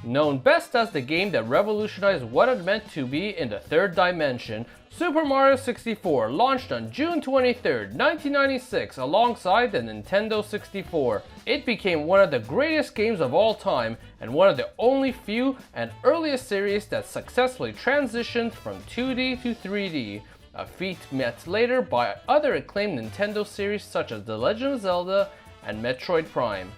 Known best as the game that revolutionized what it meant to be in the third dimension, Super Mario 64 launched on June 23, 1996 alongside the Nintendo 64. It became one of the greatest games of all time and one of the only few and earliest series that successfully transitioned from 2D to 3D, a feat met later by other acclaimed Nintendo series such as The Legend of Zelda and Metroid Prime.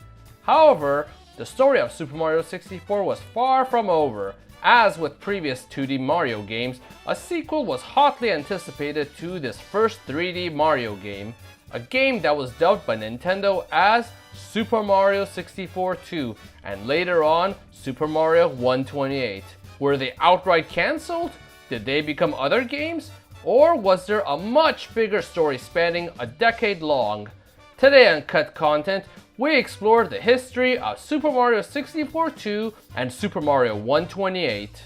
However, the story of Super Mario 64 was far from over. As with previous 2D Mario games, a sequel was hotly anticipated to this first 3D Mario game, a game that was dubbed by Nintendo as Super Mario 64 2 and later on Super Mario 128. Were they outright cancelled? Did they become other games? Or was there a much bigger story spanning a decade long? Today on Cut Content, we explored the history of Super Mario 64 2 and Super Mario 128.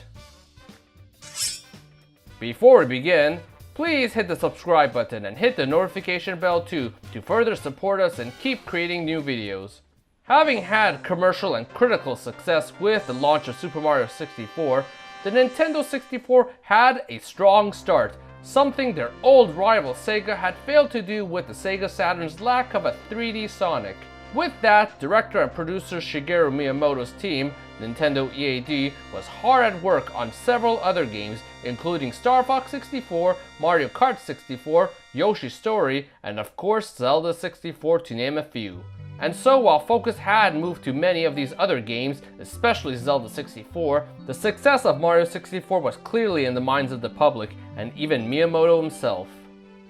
Before we begin, please hit the subscribe button and hit the notification bell too to further support us and keep creating new videos. Having had commercial and critical success with the launch of Super Mario 64, the Nintendo 64 had a strong start, something their old rival Sega had failed to do with the Sega Saturn's lack of a 3D Sonic. With that, director and producer Shigeru Miyamoto's team, Nintendo EAD, was hard at work on several other games, including Star Fox 64, Mario Kart 64, Yoshi's Story, and of course Zelda 64 to name a few. And so while focus had moved to many of these other games, especially Zelda 64, the success of Mario 64 was clearly in the minds of the public and even Miyamoto himself.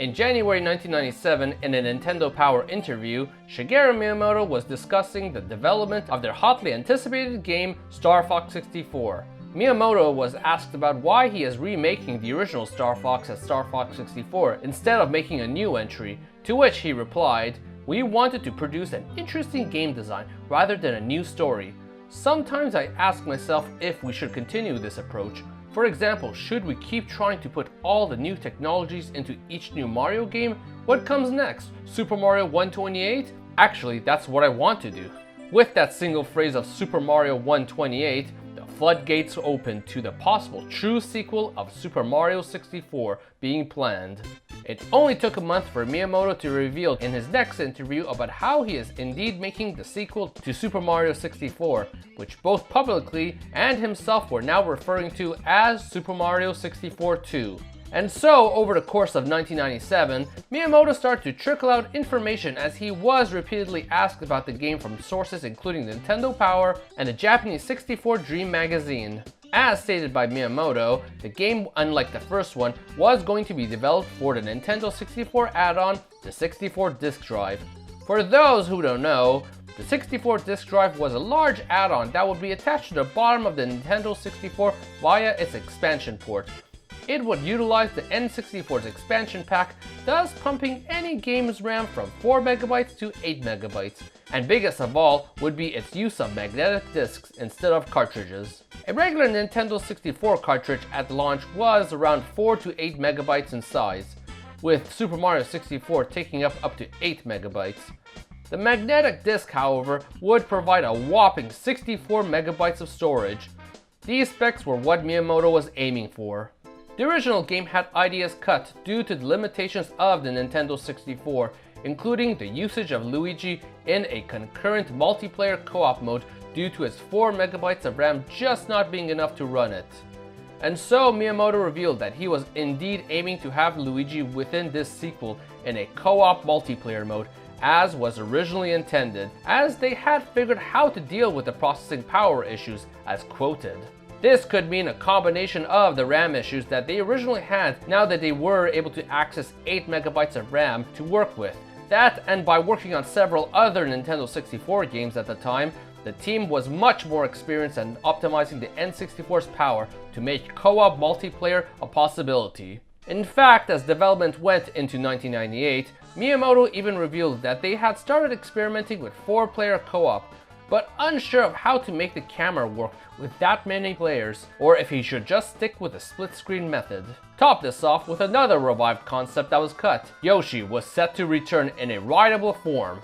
In January 1997, in a Nintendo Power interview, Shigeru Miyamoto was discussing the development of their hotly anticipated game, Star Fox 64. Miyamoto was asked about why he is remaking the original Star Fox as Star Fox 64 instead of making a new entry, to which he replied, "We wanted to produce an interesting game design rather than a new story. Sometimes I ask myself if we should continue this approach. For example, should we keep trying to put all the new technologies into each new Mario game? What comes next? Super Mario 128? Actually, that's what I want to do." With that single phrase of Super Mario 128, the floodgates opened to the possible true sequel of Super Mario 64 being planned. It only took a month for Miyamoto to reveal in his next interview about how he is indeed making the sequel to Super Mario 64, which both publicly and himself were now referring to as Super Mario 64 2. And so, over the course of 1997, Miyamoto started to trickle out information as he was repeatedly asked about the game from sources including Nintendo Power and the Japanese 64 Dream magazine. As stated by Miyamoto, the game, unlike the first one, was going to be developed for the Nintendo 64 add-on, the 64 disk drive. For those who don't know, the 64 disk drive was a large add-on that would be attached to the bottom of the Nintendo 64 via its expansion port. It would utilize the N64's expansion pack, thus pumping any game's RAM from 4 MB to 8 MB. And biggest of all would be its use of magnetic discs instead of cartridges. A regular Nintendo 64 cartridge at launch was around 4 to 8 MB in size, with Super Mario 64 taking up to 8 MB. The magnetic disc, however, would provide a whopping 64 MB of storage. These specs were what Miyamoto was aiming for. The original game had ideas cut due to the limitations of the Nintendo 64, including the usage of Luigi in a concurrent multiplayer co-op mode due to its 4 MB of RAM just not being enough to run it. And so Miyamoto revealed that he was indeed aiming to have Luigi within this sequel in a co-op multiplayer mode, as was originally intended, as they had figured how to deal with the processing power issues as quoted. This could mean a combination of the RAM issues that they originally had now that they were able to access 8 MB of RAM to work with. That, and by working on several other Nintendo 64 games at the time, the team was much more experienced in optimizing the N64's power to make co-op multiplayer a possibility. In fact, as development went into 1998, Miyamoto even revealed that they had started experimenting with 4-player co-op, but unsure of how to make the camera work with that many players, or if he should just stick with the split-screen method. Top this off with another revived concept that was cut. Yoshi was set to return in a rideable form.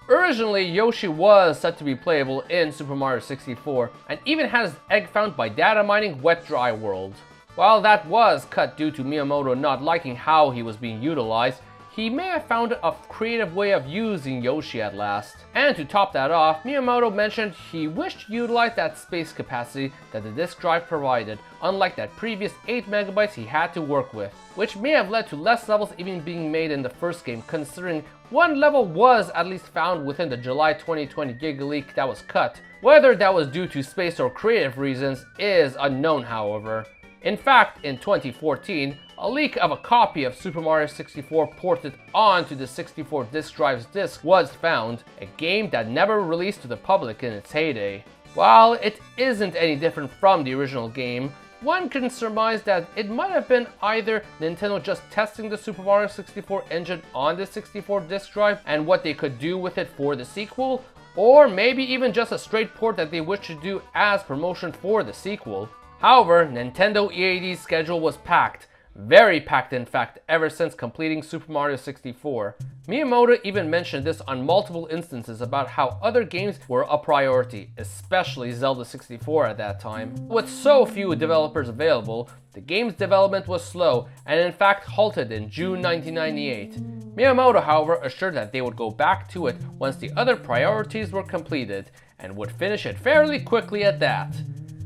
Originally, Yoshi was set to be playable in Super Mario 64 and even had his egg found by data mining Wet Dry World. While that was cut due to Miyamoto not liking how he was being utilized, he may have found a creative way of using Yoshi at last. And to top that off, Miyamoto mentioned he wished to utilize that space capacity that the disk drive provided, unlike that previous 8 megabytes he had to work with, which may have led to less levels even being made in the first game, considering one level was at least found within the July 2020 GigaLeak that was cut. Whether that was due to space or creative reasons is unknown, however. In fact, in 2014, a leak of a copy of Super Mario 64 ported onto the 64 disk drive's disk was found, a game that never released to the public in its heyday. While it isn't any different from the original game, one can surmise that it might have been either Nintendo just testing the Super Mario 64 engine on the 64 disk drive and what they could do with it for the sequel, or maybe even just a straight port that they wished to do as promotion for the sequel. However, Nintendo EAD's schedule was packed, very packed in fact, ever since completing Super Mario 64. Miyamoto even mentioned this on multiple instances about how other games were a priority, especially Zelda 64 at that time. With so few developers available, the game's development was slow and in fact halted in June 1998. Miyamoto, however, assured that they would go back to it once the other priorities were completed and would finish it fairly quickly at that.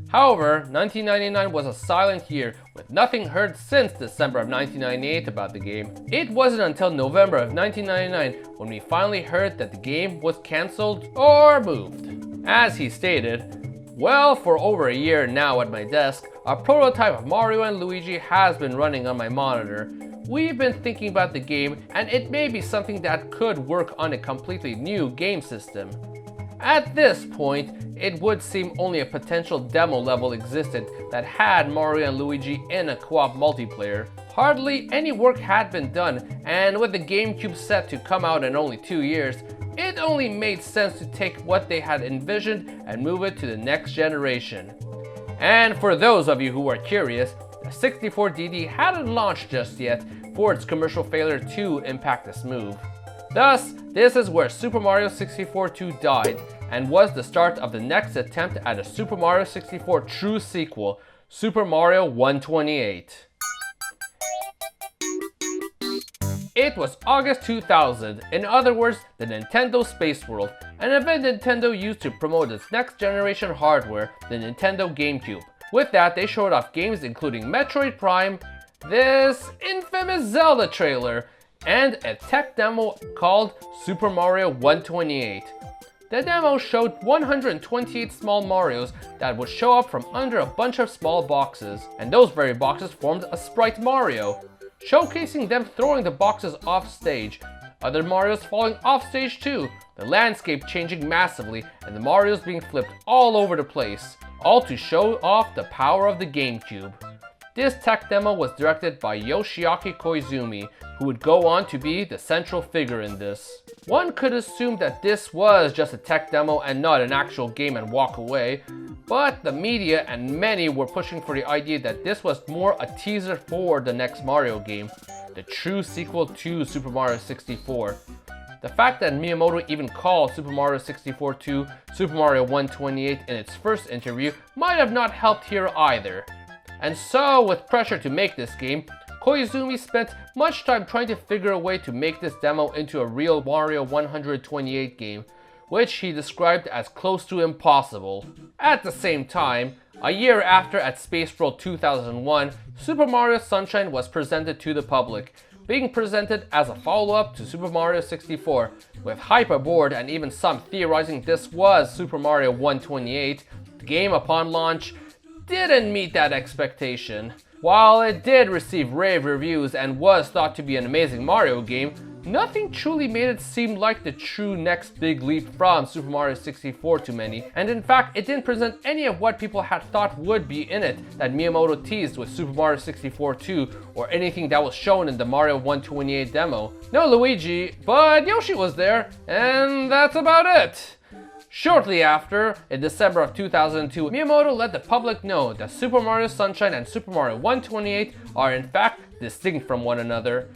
However, 1999 was a silent year, with nothing heard since December of 1998 about the game. It wasn't until November of 1999 when we finally heard that the game was cancelled or moved. As he stated, "Well, for over a year now at my desk, a prototype of Mario and Luigi has been running on my monitor. We've been thinking about the game, and it may be something that could work on a completely new game system." At this point, it would seem only a potential demo level existed that had Mario and Luigi in a co-op multiplayer. Hardly any work had been done, and with the GameCube set to come out in only 2 years, it only made sense to take what they had envisioned and move it to the next generation. And for those of you who are curious, the 64DD hadn't launched just yet for its commercial failure to impact this move. Thus, this is where Super Mario 64 2 died, and was the start of the next attempt at a Super Mario 64 true sequel, Super Mario 128. It was August 2000, in other words, the Nintendo Space World, an event Nintendo used to promote its next generation hardware, the Nintendo GameCube. With that, they showed off games including Metroid Prime, this infamous Zelda trailer, and a tech demo called Super Mario 128. The demo showed 128 small Marios that would show up from under a bunch of small boxes, and those very boxes formed a Sprite Mario, showcasing them throwing the boxes off stage, other Marios falling off stage too, the landscape changing massively, and the Marios being flipped all over the place, all to show off the power of the GameCube. This tech demo was directed by Yoshiaki Koizumi, who would go on to be the central figure in this. One could assume that this was just a tech demo and not an actual game and walk away, but the media and many were pushing for the idea that this was more a teaser for the next Mario game, the true sequel to Super Mario 64. The fact that Miyamoto even called Super Mario 64 2 Super Mario 128 in its first interview might have not helped here either. And so, with pressure to make this game, Koizumi spent much time trying to figure a way to make this demo into a real Mario 128 game, which he described as close to impossible. At the same time, a year after at Space World 2001, Super Mario Sunshine was presented to the public, being presented as a follow-up to Super Mario 64, with hype aboard and even some theorizing this was Super Mario 128. The game upon launch didn't meet that expectation. While it did receive rave reviews and was thought to be an amazing Mario game, nothing truly made it seem like the true next big leap from Super Mario 64 to many, and in fact it didn't present any of what people had thought would be in it that Miyamoto teased with Super Mario 64 2 or anything that was shown in the Mario 128 demo. No Luigi, but Yoshi was there, and that's about it. Shortly after, in December of 2002, Miyamoto let the public know that Super Mario Sunshine and Super Mario 128 are in fact distinct from one another.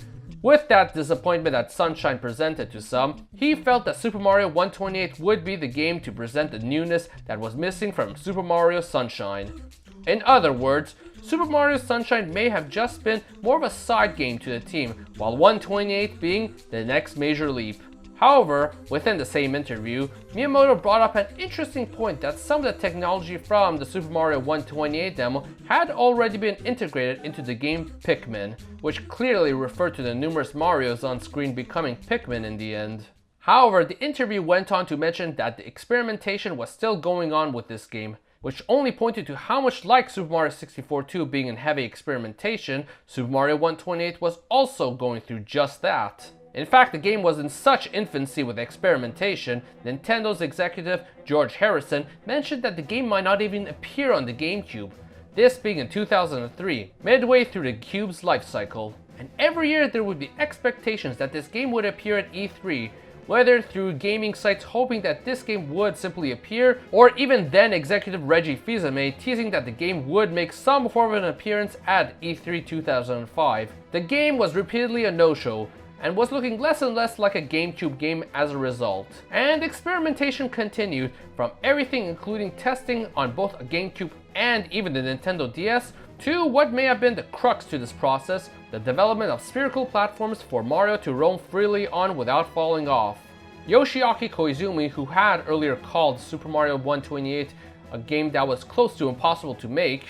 With that disappointment that Sunshine presented to some, he felt that Super Mario 128 would be the game to present the newness that was missing from Super Mario Sunshine. In other words, Super Mario Sunshine may have just been more of a side game to the team, while 128 being the next major leap. However, within the same interview, Miyamoto brought up an interesting point that some of the technology from the Super Mario 128 demo had already been integrated into the game Pikmin, which clearly referred to the numerous Marios on screen becoming Pikmin in the end. However, the interview went on to mention that the experimentation was still going on with this game, which only pointed to how much like Super Mario 64 2 being in heavy experimentation, Super Mario 128 was also going through just that. In fact, the game was in such infancy with experimentation, Nintendo's executive George Harrison mentioned that the game might not even appear on the GameCube, this being in 2003, midway through the Cube's life cycle. And every year there would be expectations that this game would appear at E3, whether through gaming sites hoping that this game would simply appear, or even then executive Reggie Fils-Aimé teasing that the game would make some form of an appearance at E3 2005. The game was repeatedly a no-show, and was looking less and less like a GameCube game as a result. And experimentation continued, from everything including testing on both a GameCube and even the Nintendo DS, to what may have been the crux to this process, the development of spherical platforms for Mario to roam freely on without falling off. Yoshiaki Koizumi, who had earlier called Super Mario 128 a game that was close to impossible to make,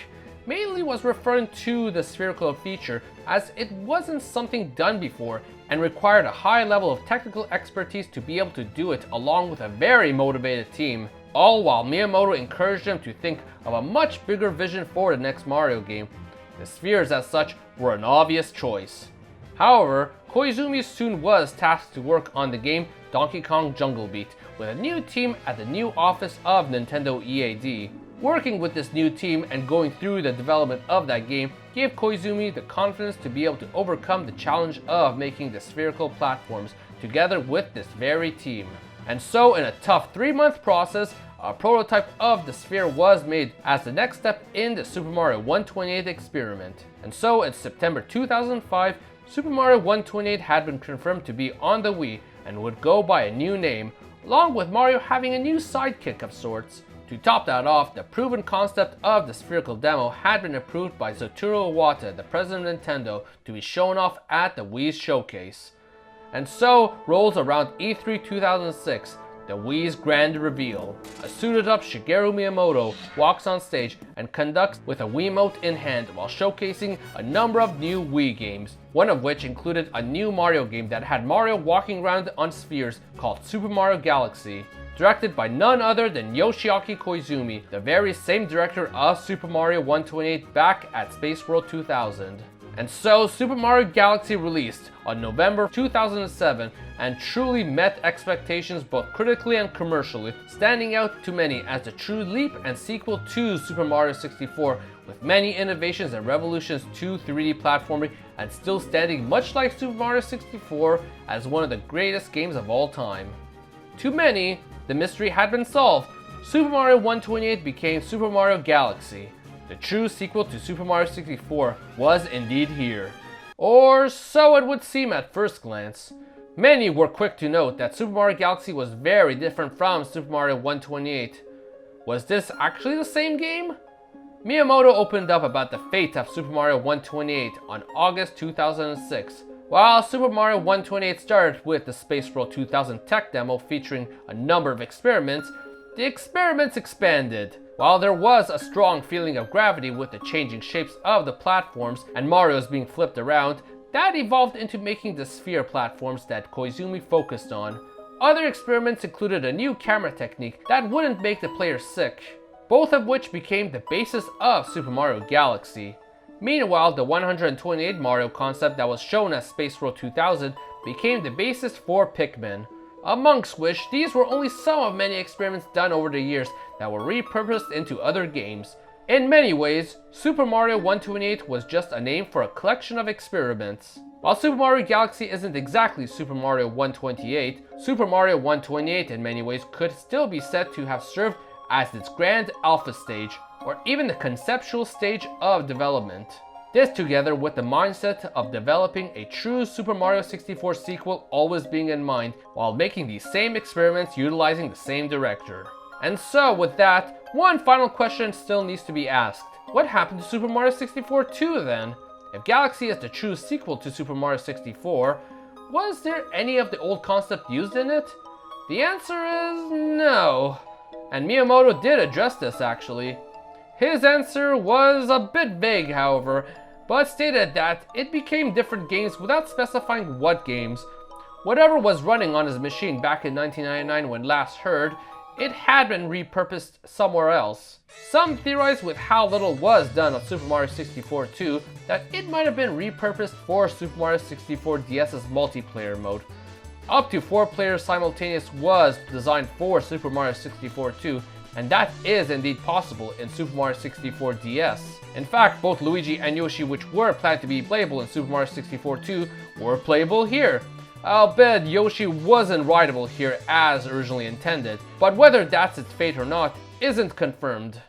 mainly was referring to the spherical feature as it wasn't something done before and required a high level of technical expertise to be able to do it along with a very motivated team, all while Miyamoto encouraged him to think of a much bigger vision for the next Mario game. The spheres as such were an obvious choice. However, Koizumi soon was tasked to work on the game Donkey Kong Jungle Beat with a new team at the new office of Nintendo EAD. Working with this new team and going through the development of that game gave Koizumi the confidence to be able to overcome the challenge of making the spherical platforms together with this very team. And so in a tough 3-month process, a prototype of the sphere was made as the next step in the Super Mario 128 experiment. And so in September 2005, Super Mario 128 had been confirmed to be on the Wii and would go by a new name, along with Mario having a new sidekick of sorts. To top that off, the proven concept of the spherical demo had been approved by Satoru Iwata, the president of Nintendo, to be shown off at the Wii's showcase. And so rolls around E3 2006, the Wii's grand reveal. A suited up Shigeru Miyamoto walks on stage and conducts with a Wiimote in hand while showcasing a number of new Wii games, one of which included a new Mario game that had Mario walking around on spheres called Super Mario Galaxy, directed by none other than Yoshiaki Koizumi, the very same director of Super Mario 128 back at Space World 2000. And so Super Mario Galaxy released on November 2007 and truly met expectations both critically and commercially, standing out to many as the true leap and sequel to Super Mario 64, with many innovations and revolutions to 3D platforming, and still standing much like Super Mario 64 as one of the greatest games of all time. To many, the mystery had been solved. Super Mario 128 became Super Mario Galaxy. The true sequel to Super Mario 64 was indeed here. Or so it would seem at first glance. Many were quick to note that Super Mario Galaxy was very different from Super Mario 128. Was this actually the same game? Miyamoto opened up about the fate of Super Mario 128 on August 2006. While Super Mario 128 started with the Space World 2000 tech demo featuring a number of experiments, the experiments expanded. While there was a strong feeling of gravity with the changing shapes of the platforms and Mario's being flipped around, that evolved into making the sphere platforms that Koizumi focused on. Other experiments included a new camera technique that wouldn't make the player sick, both of which became the basis of Super Mario Galaxy. Meanwhile, the 128 Mario concept that was shown at Space World 2000 became the basis for Pikmin, amongst which these were only some of many experiments done over the years that were repurposed into other games. In many ways, Super Mario 128 was just a name for a collection of experiments. While Super Mario Galaxy isn't exactly Super Mario 128, Super Mario 128 in many ways could still be said to have served as its grand alpha stage, or even the conceptual stage of development. This, together with the mindset of developing a true Super Mario 64 sequel always being in mind, while making these same experiments utilizing the same director. And so with that, one final question still needs to be asked. What happened to Super Mario 64 2 then? If Galaxy is the true sequel to Super Mario 64, was there any of the old concept used in it? The answer is no. And Miyamoto did address this actually. His answer was a bit vague, however, but stated that it became different games without specifying what games. Whatever was running on his machine back in 1999 when last heard, it had been repurposed somewhere else. Some theorize with how little was done on Super Mario 64 2 that it might have been repurposed for Super Mario 64 DS's multiplayer mode. Up to 4 players simultaneous was designed for Super Mario 64 2, and that is indeed possible in Super Mario 64 DS. In fact, both Luigi and Yoshi, which were planned to be playable in Super Mario 64 2, were playable here. I'll bet Yoshi wasn't rideable here as originally intended, but whether that's its fate or not isn't confirmed.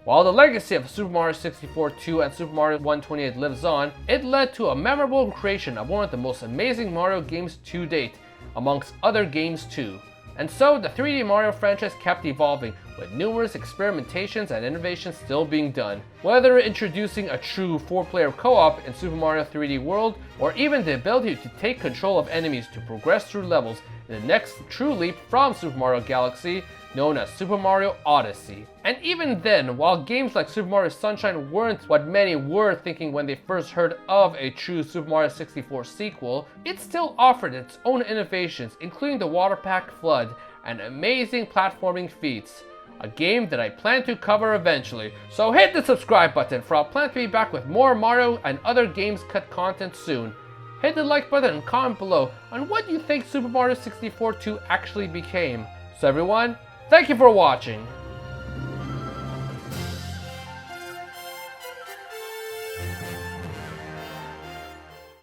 While the legacy of Super Mario 64 2 and Super Mario 128 lives on, it led to a memorable creation of one of the most amazing Mario games to date, amongst other games too. And so the 3D Mario franchise kept evolving, with numerous experimentations and innovations still being done. Whether introducing a true 4-player co-op in Super Mario 3D World, or even the ability to take control of enemies to progress through levels in the next true leap from Super Mario Galaxy, known as Super Mario Odyssey. And even then, while games like Super Mario Sunshine weren't what many were thinking when they first heard of a true Super Mario 64 sequel, it still offered its own innovations, including the Water Pack Flood and amazing platforming feats. A game that I plan to cover eventually, so hit the subscribe button for I'll plan to be back with more Mario and other games cut content soon. Hit the like button and comment below on what you think Super Mario 64 2 actually became. So everyone, thank you for watching.